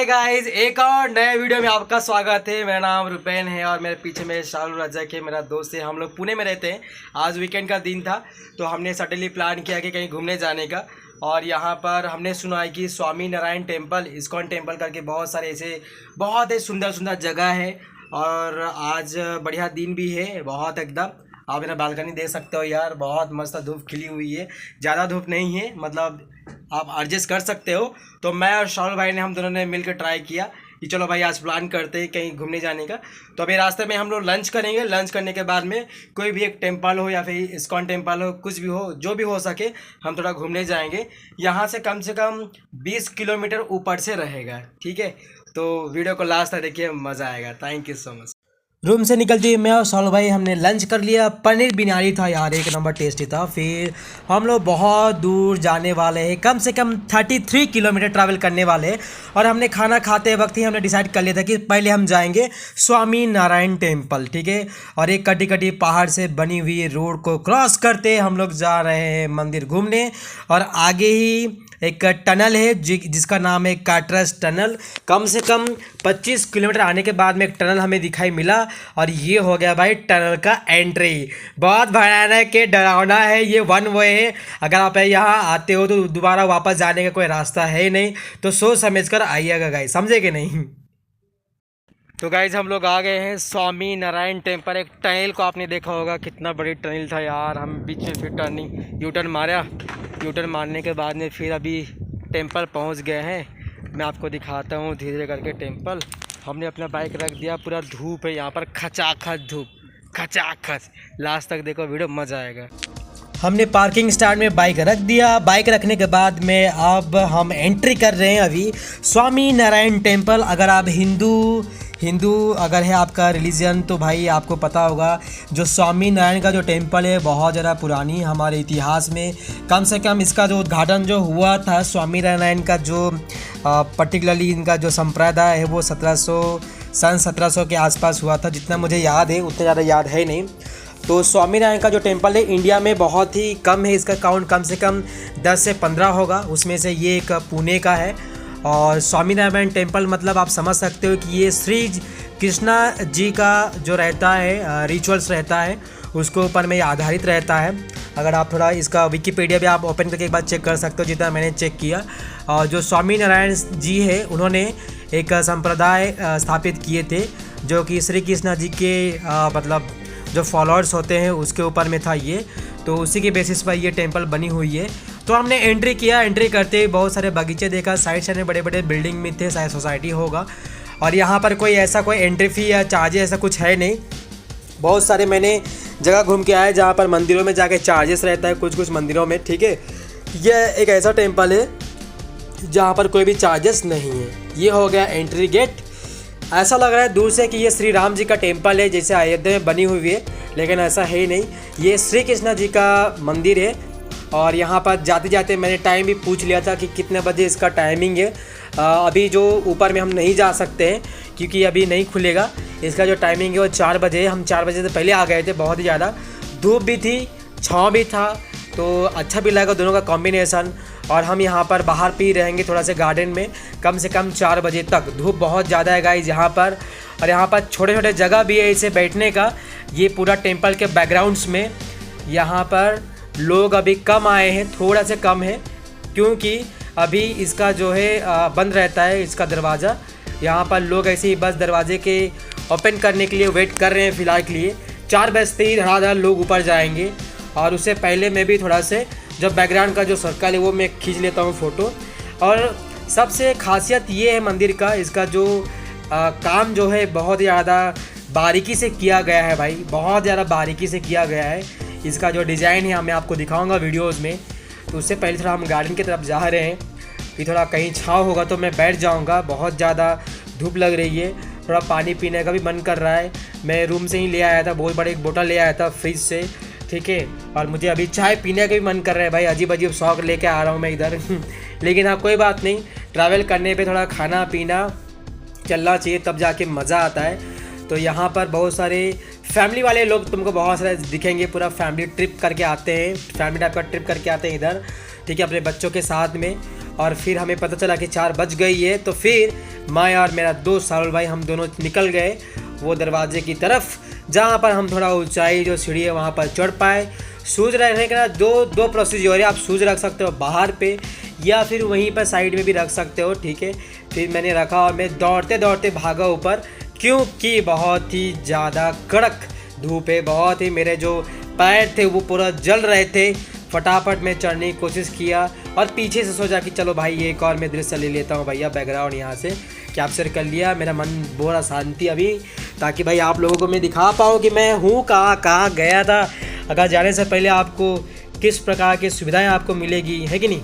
Guys, एक और नए वीडियो में आपका स्वागत है। मेरा नाम रुपेन है और मेरे पीछे में शाहरुल रज़ाक है, मेरा दोस्त है। हम लोग पुणे में रहते हैं। आज वीकेंड का दिन था तो हमने सडनली प्लान किया कि कहीं घूमने जाने का। और यहाँ पर हमने सुना है कि Swami Narayan temple, ISKCON temple करके बहुत सारे ऐसे बहुत ही सुंदर सुंदर जगह है। और आज बढ़िया दिन भी है बहुत एकदम। आप मेरा बालकनी देख सकते हो यार, बहुत मस्त धूप खिली हुई है। ज़्यादा धूप नहीं है, मतलब आप एडजस्ट कर सकते हो। तो मैं और शाहुल भाई ने, हम दोनों ने मिलकर ट्राई किया कि चलो भाई आज प्लान करते हैं कहीं घूमने जाने का। तो अभी रास्ते में हम लोग लंच करेंगे। लंच करने के बाद में कोई भी एक टेम्पल हो या फिर इस्कॉन टेम्पल हो, कुछ भी हो, जो भी हो सके हम थोड़ा घूमने जाएंगे। यहाँ से कम 20 किलोमीटर ऊपर से रहेगा, ठीक है। तो वीडियो को लास्ट तक देखिए, मज़ा आएगा। Thank you so much. Room से निकलते ही मैं और शाहुल भाई हमने लंच कर लिया। पनीर बिरयानी था यार, एक नंबर टेस्टी था। फिर हम लोग बहुत दूर जाने वाले हैं, कम से कम 33 किलोमीटर ट्रैवल करने वाले हैं। और हमने खाना खाते वक्त ही हमने डिसाइड कर लिया था कि पहले हम जाएंगे स्वामी नारायण टेम्पल, ठीक है। और एक कटी कटी पहाड़ से बनी हुई रोड को क्रॉस करते हम लोग जा रहे हैं मंदिर घूमने। और आगे ही एक टनल है जिसका नाम है काटरस टनल। कम से कम 25 किलोमीटर आने के बाद में एक टनल हमें दिखाई मिला। और ये हो गया भाई टनल का एंट्री। बहुत भयानक है, डरावना है। ये वन वे है, अगर आप यहाँ आते हो तो दोबारा वापस जाने का कोई रास्ता है ही नहीं। तो सोच समझ कर आइएगा गाइस, समझे कि नहीं। तो गाइज हम लोग आ गए हैं स्वामी नारायण टेम्पल। एक टनल को आपने देखा होगा, कितना बड़ी टनल था यार। हम बीच में फिर टर्निंग यू टर्न मारा। यू टर्न मारने के बाद में फिर अभी टेम्पल पहुंच गए हैं। मैं आपको दिखाता हूं धीरे धीरे करके टेम्पल। हमने अपना बाइक रख दिया, पूरा धूप है यहाँ पर, खचाखच धूप, खचाखच। लास्ट तक देखो वीडियो, मज़ा आएगा। हमने पार्किंग स्टैंड में बाइक रख दिया। बाइक रखने के बाद में अब हम एंट्री कर रहे हैं अभी स्वामी नारायण टेम्पल। अगर आप हिंदू अगर है आपका रिलीजन, तो भाई आपको पता होगा जो स्वामी नारायण का जो टेम्पल है बहुत ज़्यादा पुरानी हमारे इतिहास में। कम से कम इसका जो उद्घाटन जो हुआ था स्वामी नारायण का, जो पर्टिकुलरली इनका जो संप्रदाय है वो सन 1700 के आसपास हुआ था, जितना मुझे याद है। उतना ज़्यादा याद है नहीं। तो स्वामी नारायण का जो टेम्पल है इंडिया में बहुत ही कम है, इसका काउंट कम से कम 10 से 15 होगा। उसमें से ये एक पुणे का है। और स्वामी नारायण टेम्पल मतलब आप समझ सकते हो कि ये श्री कृष्णा जी का जो रहता है रिचुअल्स रहता है, उसके ऊपर में आधारित रहता है। अगर आप थोड़ा इसका विकिपीडिया भी आप ओपन करके एक बार चेक कर सकते हो, जितना मैंने चेक किया। और जो स्वामी नारायण जी है उन्होंने एक संप्रदाय स्थापित किए थे जो कि श्री कृष्णा जी के मतलब जो फॉलोअर्स होते हैं उसके ऊपर में था ये। तो उसी के बेसिस पर ये टेम्पल बनी हुई है। तो हमने एंट्री किया। एंट्री करते ही बहुत सारे बगीचे देखा, साइड साइड में बड़े बड़े बिल्डिंग भी थे, शायद सोसाइटी होगा। और यहाँ पर कोई एंट्री फी या चार्जेस ऐसा कुछ है नहीं। बहुत सारे मैंने जगह घूम के आए जहाँ पर मंदिरों में जाके चार्जेस रहता है, कुछ मंदिरों में, ठीक है। यह एक ऐसा टेम्पल है जहाँ पर कोई भी चार्जेस नहीं है। ये हो गया एंट्री गेट। ऐसा लग रहा है दूर से कि ये श्री राम जी का टेम्पल है, जैसे अयोध्या में बनी हुई है, लेकिन ऐसा है ही नहीं। ये श्री कृष्णा जी का मंदिर है। और यहाँ पर जाते जाते मैंने टाइम भी पूछ लिया था कि कितने बजे इसका टाइमिंग है। अभी जो ऊपर में हम नहीं जा सकते हैं क्योंकि अभी नहीं खुलेगा। इसका जो टाइमिंग है वो 4 बजे है। हम 4 बजे से पहले आ गए थे। बहुत ही ज़्यादा धूप भी थी, छाँव भी था, तो अच्छा भी लगा दोनों का कॉम्बिनेशन। और हम यहाँ पर बाहर भी रहेंगे थोड़ा सा गार्डन में, कम से कम 4 बजे तक। धूप बहुत ज़्यादा है गाइस यहाँ पर। और यहाँ पर छोटे छोटे जगह भी है इसे बैठने का। ये पूरा टेम्पल के बैकग्राउंड्स में यहाँ पर लोग अभी कम आए हैं, थोड़ा से कम है, क्योंकि अभी इसका जो है बंद रहता है इसका दरवाज़ा। यहाँ पर लोग ऐसे ही बस दरवाजे के ओपन करने के लिए वेट कर रहे हैं फ़िलहाल के लिए। 4 बजते ही धड़ाधड़ लोग ऊपर जाएंगे। और उससे पहले मैं भी थोड़ा से जब बैकग्राउंड का जो सर्कल है वो मैं खींच लेता हूँ फ़ोटो। और सबसे खासियत ये है मंदिर का, इसका जो काम जो है बहुत ज़्यादा बारीकी से किया गया है भाई, बहुत ज़्यादा बारीकी से किया गया है। इसका जो डिज़ाइन है मैं आपको दिखाऊंगा वीडियोस में। तो उससे पहले थोड़ा हम गार्डन की तरफ जा रहे हैं कि थोड़ा कहीं छाँव होगा तो मैं बैठ जाऊंगा। बहुत ज़्यादा धूप लग रही है, थोड़ा पानी पीने का भी मन कर रहा है। मैं रूम से ही ले आया था, बहुत बड़ी एक बोतल ले आया था फ्रिज से, ठीक है। और मुझे अभी चाय पीने का भी मन कर रहा है भाई। अजीब अजीब शौक लेके आ रहा हूँ मैं इधर लेकिन हाँ कोई बात नहीं, ट्रैवल करने पे थोड़ा खाना पीना चलना चाहिए, तब जाके मज़ा आता है। तो यहाँ पर बहुत सारे फैमिली वाले लोग तुमको बहुत सारे दिखेंगे। पूरा फैमिली ट्रिप करके आते हैं, फैमिली टाइप का ट्रिप करके आते हैं इधर, ठीक है, अपने बच्चों के साथ में। और फिर हमें पता चला कि 4 बज गई है। तो फिर मैं और मेरा दोस्त सारुल भाई हम दोनों निकल गए वो दरवाजे की तरफ, जहाँ पर हम थोड़ा ऊंचाई जो सीढ़ी है वहाँ पर चढ़ पाए। शूज़ रखने का दो प्रोसीजर है, आप शूज़ रख सकते हो बाहर पे या फिर वहीं पर साइड में भी रख सकते हो, ठीक है। फिर मैंने रखा और मैं दौड़ते दौड़ते भागा ऊपर, क्योंकि बहुत ही ज़्यादा कड़क धूप है, बहुत ही मेरे जो पैर थे वो पूरा जल रहे थे। फटाफट मैं चढ़ने की कोशिश किया और पीछे से सोचा कि चलो भाई एक और मैं दृश्य ले लेता हूँ भैया, बैकग्राउंड यहाँ से कैप्चर कर लिया। मेरा मन पूरा शांति अभी, ताकि भाई आप लोगों को मैं दिखा पाऊँ कि मैं हूँ कहाँ गया था। अगर जाने से पहले आपको किस प्रकार की सुविधाएं आपको मिलेगी, है कि नहीं।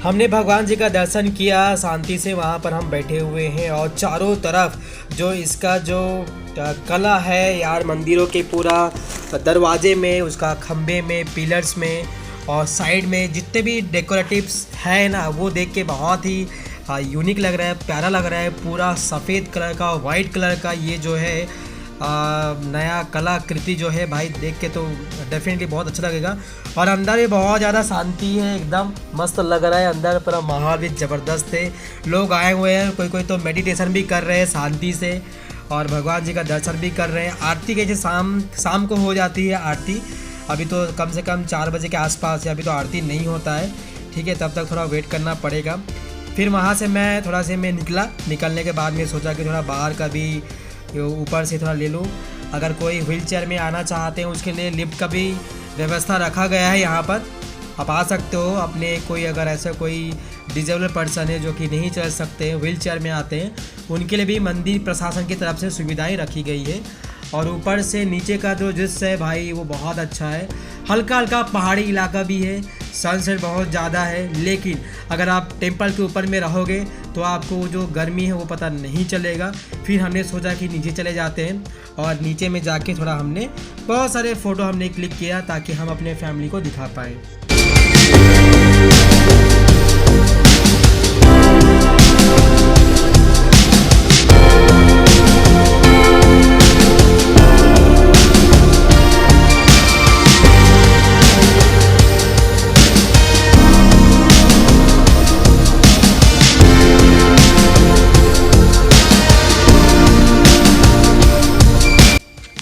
हमने भगवान जी का दर्शन किया शांति से, वहाँ पर हम बैठे हुए हैं और चारों तरफ जो इसका जो कला है यार, मंदिरों के पूरा दरवाजे में, उसका खम्भे में, पिलर्स में और साइड में जितने भी डेकोरेटिव्स है ना, वो देख के बहुत ही यूनिक लग रहा है, प्यारा लग रहा है। पूरा सफ़ेद कलर का, वाइट कलर का ये जो है नया कलाकृति जो है भाई, देख के तो डेफिनेटली बहुत अच्छा लगेगा। और अंदर भी बहुत ज़्यादा शांति है, एकदम मस्त लग रहा है। अंदर पूरा माहौल भी ज़बरदस्त है, लोग आए हुए हैं, कोई तो मेडिटेशन भी कर रहे हैं शांति से और भगवान जी का दर्शन भी कर रहे हैं। आरती कैसे शाम को हो जाती है आरती, अभी तो कम से कम 4 बजे के आसपास है, अभी तो आरती नहीं होता है, ठीक है। तब तक थोड़ा वेट करना पड़ेगा। फिर वहाँ से मैं थोड़ा से मैं निकलने के बाद में सोचा कि थोड़ा बाहर का भी ऊपर से थोड़ा ले लूँ। अगर कोई व्हील चेयर में आना चाहते हैं उसके लिए लिफ्ट का भी व्यवस्था रखा गया है यहाँ पर, आप आ सकते हो अपने। कोई अगर ऐसा कोई डिजेबल पर्सन है जो कि नहीं चल सकते, व्हील चेयर में आते हैं, उनके लिए भी मंदिर प्रशासन की तरफ से सुविधाएं रखी गई है। और ऊपर से नीचे का जो दृश्य है भाई वो बहुत अच्छा है, हल्का हल्का पहाड़ी इलाका भी है, सनसेट बहुत ज़्यादा है। लेकिन अगर आप टेंपल के ऊपर में रहोगे तो आपको जो गर्मी है वो पता नहीं चलेगा। फिर हमने सोचा कि नीचे चले जाते हैं और नीचे में जाके थोड़ा हमने बहुत सारे फ़ोटो हमने क्लिक किया ताकि हम अपने फैमिली को दिखा पाएँ।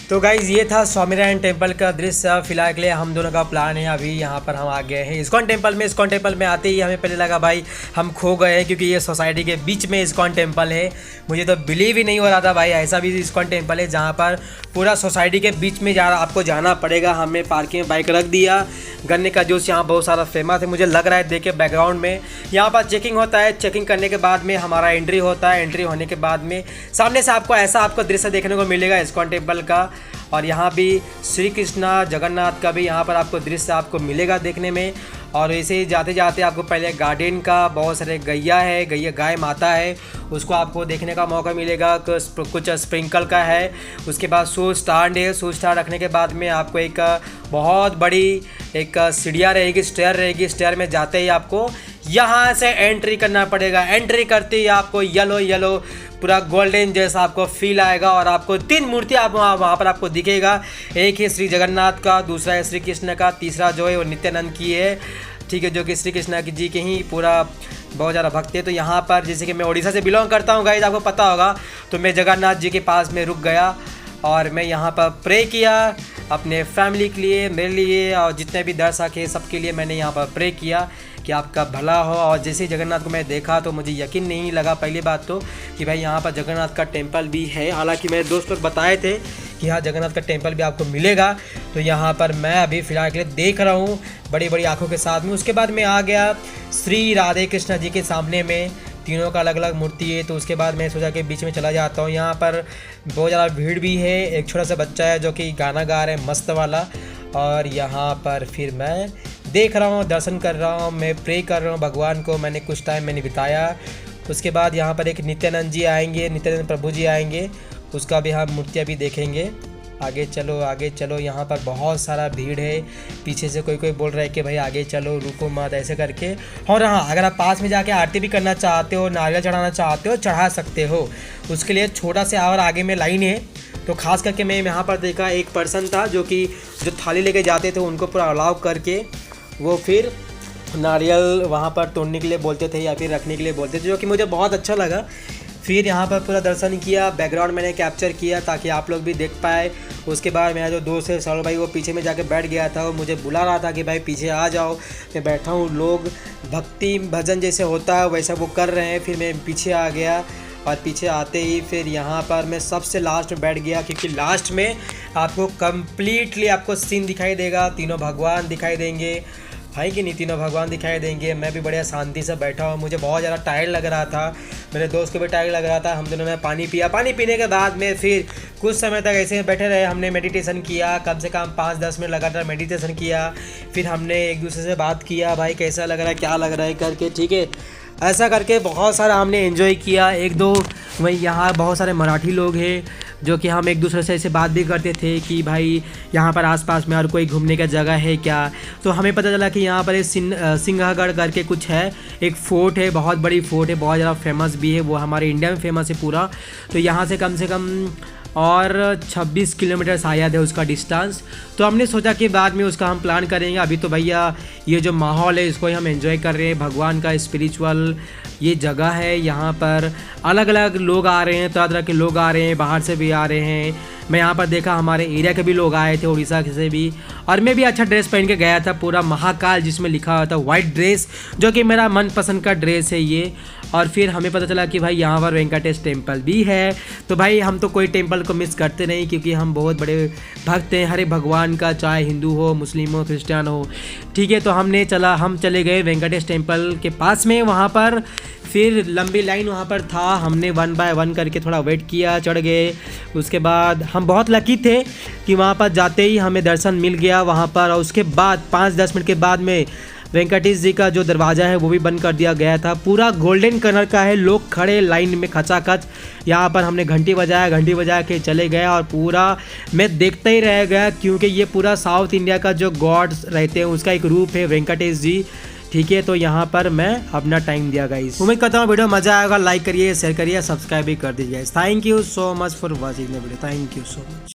तो गाइज़ ये था स्वामीनारायण टेम्पल का दृश्य। फिलहाल के लिए हम दोनों का प्लान है, अभी यहाँ पर हम आ गए हैं इस्कॉन टेम्पल में। इस्कॉन टेम्पल में आते ही हमें पहले लगा भाई हम खो गए हैं, क्योंकि ये सोसाइटी के बीच में इस्कॉन टेम्पल है। मुझे तो बिलीव ही नहीं हो रहा था भाई ऐसा भी इस्कॉन टेम्पल है जहाँ पर पूरा सोसाइटी के बीच में आपको जाना पड़ेगा। हमने पार्किंग में बाइक रख दिया। गन्ने का जूस यहाँ बहुत सारा फेमस है, मुझे लग रहा है देख के बैकग्राउंड में। यहाँ पर चेकिंग होता है, चेकिंग करने के बाद में हमारा एंट्री होता है। एंट्री होने के बाद में सामने से आपको दृश्य देखने को मिलेगा इस्कॉन टेम्पल का। और यहाँ भी श्री कृष्णा जगन्नाथ का भी यहाँ पर आपको दृश्य आपको मिलेगा देखने में। और ऐसे ही जाते जाते आपको पहले गार्डन का, बहुत सारे गैया है, गाय माता है, उसको आपको देखने का मौका मिलेगा। कुछ स्प्रिंकल का है। उसके बाद शूज स्टैंड है। शूज स्टैंड रखने के बाद में आपको एक बहुत बड़ी एक सीढ़ियाँ रहेगी, स्टेयर रहेगी। स्टेयर में जाते ही आपको यहाँ से एंट्री करना पड़ेगा। एंट्री करते ही आपको येलो पूरा गोल्डन जैसा आपको फील आएगा और आपको 3 मूर्ति आप वहाँ पर आपको दिखेगा। एक है श्री जगन्नाथ का, दूसरा है श्री कृष्ण का, तीसरा जो है वो नित्यानंद की है, ठीक है, जो कि श्री कृष्ण जी के ही पूरा बहुत ज़्यादा भक्त है। तो यहाँ पर जैसे कि मैं उड़ीसा से बिलोंग करता हूँ गाइस, आपको पता होगा, तो मैं जगन्नाथ जी के पास में रुक गया और मैं यहाँ पर प्रे किया अपने फैमिली के लिए, मेरे लिए और जितने भी दर्शक है सबके लिए मैंने यहाँ पर प्रे किया कि आपका भला हो। और जैसे ही जगन्नाथ को मैं देखा तो मुझे यकीन नहीं लगा पहली बात तो कि भाई यहाँ पर जगन्नाथ का टेम्पल भी है। हालांकि मेरे दोस्त लोग बताए थे कि हाँ जगन्नाथ का टेम्पल भी आपको मिलेगा। तो यहाँ पर मैं अभी फिलहाल के लिए देख रहा हूँ बड़ी बड़ी आँखों के साथ में। उसके बाद मैं आ गया श्री राधे कृष्ण जी के सामने में, तीनों का अलग अलग मूर्ति है। तो उसके बाद मैं सोचा कि बीच में चला जाता हूँ। यहाँ पर बहुत ज़्यादा भीड़ भी है। एक छोटा सा बच्चा है जो कि गाना गा रहा है मस्त वाला। और यहाँ पर फिर मैं देख रहा हूँ, दर्शन कर रहा हूँ, मैं प्रे कर रहा हूँ भगवान को। मैंने कुछ टाइम मैंने बिताया उसके बाद यहाँ पर एक नित्यानंद जी आएंगे, नित्यानंद प्रभु जी आएंगे, उसका भी हम मूर्तियाँ भी देखेंगे। आगे चलो, यहाँ पर बहुत सारा भीड़ है। पीछे से कोई बोल रहा है कि भाई आगे चलो, रुको मत, ऐसे करके। और हाँ, अगर आप पास में जाके आरती भी करना चाहते हो, नारियल चढ़ाना चाहते हो, चढ़ा सकते हो। उसके लिए छोटा सा और आगे में लाइन है। तो खास करके मैं यहाँ पर देखा एक पर्सन था जो थाली लेके जाते थे उनको पूरा अलाउ करके वो फिर नारियल वहाँ पर तोड़ने के लिए बोलते थे या फिर रखने के लिए बोलते थे, जो कि मुझे बहुत अच्छा लगा। फिर यहाँ पर पूरा दर्शन किया, बैकग्राउंड मैंने कैप्चर किया ताकि आप लोग भी देख पाए। उसके बाद मेरा जो दोस्त है सौरभ भाई, वो पीछे में जाके बैठ गया था। वो मुझे बुला रहा था कि भाई पीछे आ जाओ। मैं बैठा हूँ, लोग भक्ति भजन जैसे होता है वैसा वो कर रहे हैं। फिर मैं पीछे आ गया और पीछे आते ही फिर यहाँ पर मैं सबसे लास्ट में बैठ गया, क्योंकि लास्ट में आपको कम्प्लीटली आपको सीन दिखाई देगा, तीनों भगवान दिखाई देंगे, है कि नहीं, तीनों भगवान दिखाई देंगे। मैं भी बढ़िया शांति से बैठा हूँ। मुझे बहुत ज़्यादा टायर्ड लग रहा था, मेरे दोस्त को भी टायर्ड लग रहा था। हम दोनों ने पानी पिया। पानी पीने के बाद में फिर कुछ समय तक ऐसे बैठे रहे। हमने मेडिटेशन किया, कम से कम 5-10 मिनट लगातार मेडिटेशन किया। फिर हमने एक दूसरे से बात किया, भाई कैसा लग रहा है, क्या लग रहा है करके, ठीक है। ऐसा करके बहुत सारा हमने एंजॉय किया। एक दो वही यहाँ बहुत सारे मराठी लोग हैं जो कि हम एक दूसरे से ऐसे बात भी करते थे कि भाई यहाँ पर आसपास में और कोई घूमने का जगह है क्या। तो हमें पता चला कि यहाँ पर एक सिंहगढ़ करके कुछ है, एक फ़ोर्ट है, बहुत बड़ी फ़ोर्ट है, बहुत ज़्यादा फेमस भी है, वो हमारे इंडिया में फेमस है पूरा। तो यहाँ से कम और 26 किलोमीटर शायद है उसका डिस्टेंस। तो हमने सोचा कि बाद में उसका हम प्लान करेंगे। अभी तो भैया ये जो माहौल है इसको ही हम एंजॉय कर रहे हैं। भगवान का स्पिरिचुअल ये जगह है, यहाँ पर अलग अलग लोग आ रहे हैं, तरह तरह के लोग आ रहे हैं, बाहर से भी आ रहे हैं। मैं यहाँ पर देखा हमारे एरिया के भी लोग आए थे, उड़ीसा से भी। और मैं भी अच्छा ड्रेस पहन के गया था, पूरा महाकाल जिसमें लिखा हुआ था, वाइट ड्रेस, जो कि मेरा मनपसंद का ड्रेस है ये। और फिर हमें पता चला कि भाई यहाँ पर वेंकटेश टेम्पल भी है। तो भाई हम तो कोई टेम्पल को मिस करते नहीं, क्योंकि हम बहुत बड़े भक्त हैं हरे भगवान का, चाहे हिंदू हो, मुस्लिम हो, क्रिश्चियन हो, ठीक है। तो हम चले गए वेंकटेश टेम्पल के पास में। वहाँ पर फिर लंबी लाइन वहाँ पर था, हमने 1 बाय 1 करके थोड़ा वेट किया, चढ़ गए। उसके बाद हम बहुत लकी थे कि वहाँ पर जाते ही हमें दर्शन मिल गया वहाँ पर। और उसके बाद 5-10 मिनट के बाद में वेंकटेश जी का जो दरवाज़ा है वो भी बंद कर दिया गया था। पूरा गोल्डन कलर का है, लोग खड़े लाइन में खचाखच। यहाँ पर हमने घंटी बजा के चले गए और पूरा मैं देखता ही रह गया, क्योंकि ये पूरा साउथ इंडिया का जो गॉड्स रहते हैं उसका एक रूप है वेंकटेश जी, ठीक है। तो यहाँ पर मैं अपना टाइम दिया गाइस। उम्मीद करता हूँ वीडियो मजा आएगा। लाइक करिए, शेयर करिए, सब्सक्राइब भी कर दीजिए। Thank you so much for watching the video. Thank you so much.